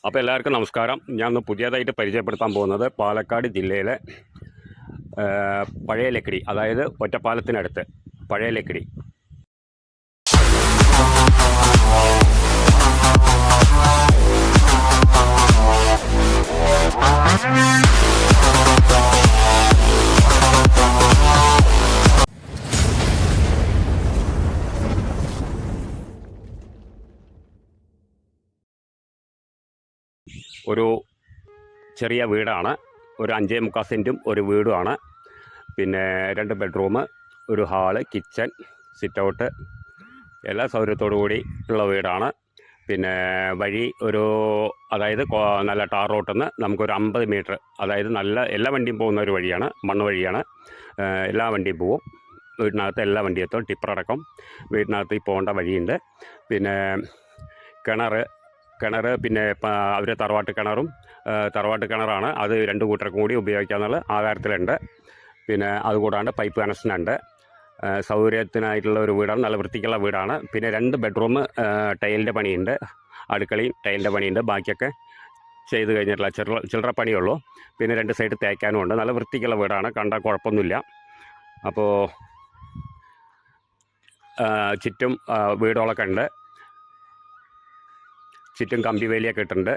അപ്പോൾ എല്ലാവർക്കും നമസ്കാരം. ഞാൻ ഒന്ന് പുതിയതായിട്ട് പരിചയപ്പെടുത്താൻ പോകുന്നത് പാലക്കാട് ജില്ലയിലെ പഴയ ലക്കിടി, അതായത് ഒറ്റപ്പാലത്തിനടുത്ത് പഴയ ലക്കിടി. ഒരു ചെറിയ വീടാണ്. ഒരു 5.25 സെൻറ്റും ഒരു വീടുമാണ്. പിന്നെ 2 ബെഡ്റൂം, ഒരു ഹാള്, കിച്ചൺ, സിറ്റ് ഔട്ട്, എല്ലാ സൗകര്യത്തോടു കൂടി ഉള്ള വീടാണ്. പിന്നെ വഴി അതായത് നല്ല ടാർ റോട്ടിൽ നിന്ന് നമുക്കൊരു 50 മീറ്റർ, അതായത് നല്ല എല്ലാ വണ്ടിയും പോകുന്ന ഒരു വഴിയാണ്, മണ്ണ് വഴിയാണ്. എല്ലാ വണ്ടിയും പോവും. വീടിനകത്ത് എല്ലാ വണ്ടിയും എത്തും, ടിപ്പറടക്കം വീടിനകത്ത് പോകേണ്ട വഴിയുണ്ട്. പിന്നെ കിണർ പിന്നെ അവർ തറവാട്ട് കിണറാണ്. അത് 2 കൂട്ടർക്കും കൂടി ഉപയോഗിക്കാമെന്നുള്ള ആധാരത്തിലുണ്ട്. പിന്നെ അതുകൂടാണ്ട് പൈപ്പ് കണക്ഷനുണ്ട്. സൗകര്യത്തിനായിട്ടുള്ള ഒരു വീടാണ്, നല്ല വൃത്തിക്കുള്ള വീടാണ്. പിന്നെ 2 ബെഡ്റൂം ടൈലിൻ്റെ പണിയുണ്ട്, അടുക്കളയും ടൈലിൻ്റെ പണിയുണ്ട്. ബാക്കിയൊക്കെ ചെയ്ത് കഴിഞ്ഞിട്ടുള്ള ചില്ലറ പണിയുള്ളൂ. പിന്നെ 2 സൈഡ് തേക്കാനും ഉണ്ട്. നല്ല വൃത്തിക്കുള്ള വീടാണ്, കണ്ടാൽ കുഴപ്പമൊന്നുമില്ല. അപ്പോൾ ചുറ്റും വീടുകളൊക്കെ ഉണ്ട്, ചുറ്റും കമ്പിവേലിയൊക്കെ ഇട്ടിട്ടുണ്ട്.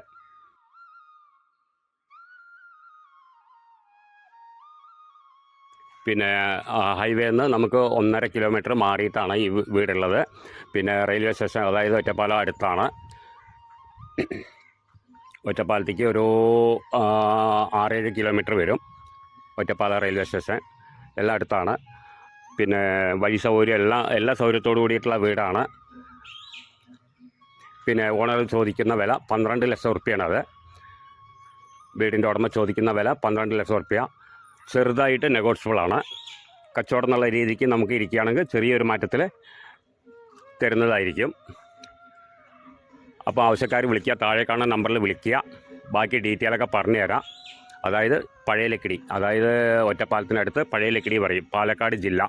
പിന്നെ ഹൈവേ നിന്ന് നമുക്ക് 1.5 കിലോമീറ്റർ മാറിയിട്ടാണ് ഈ വീടുള്ളത്. പിന്നെ റെയിൽവേ സ്റ്റേഷൻ, അതായത് ഒറ്റപ്പാലം അടുത്താണ്. ഒറ്റപ്പാലത്തേക്ക് ഒരു 6-7 കിലോമീറ്റർ വരും ഒറ്റപ്പാലം റെയിൽവേ സ്റ്റേഷൻ. എല്ലാം അടുത്താണ്. പിന്നെ വഴി സൗകര്യം എല്ലാ സൗകര്യത്തോടു കൂടിയിട്ടുള്ള വീടാണ്. പിന്നെ ഓണർ ചോദിക്കുന്ന വില 12 ലക്ഷം റുപ്യയാണത്. വീടിൻ്റെ ഉടമ ചോദിക്കുന്ന വില 12 ലക്ഷം റുപ്യ. ചെറുതായിട്ട് നെഗോഷ്യബിളാണ്. കച്ചവടം എന്നുള്ള രീതിക്ക് നമുക്ക് ഇരിക്കുകയാണെങ്കിൽ ചെറിയൊരു മാറ്റത്തിൽ തരുന്നതായിരിക്കും. അപ്പോൾ ആവശ്യക്കാർ വിളിക്കുക, താഴെ കാണുന്ന നമ്പറിൽ വിളിക്കുക. ബാക്കി ഡീറ്റെയിലൊക്കെ പറഞ്ഞു തരാം. അതായത് പഴയ ലക്കിടി, അതായത് ഒറ്റപ്പാലത്തിനടുത്ത് പഴയ ലക്കിടി പറയും, പാലക്കാട് ജില്ല.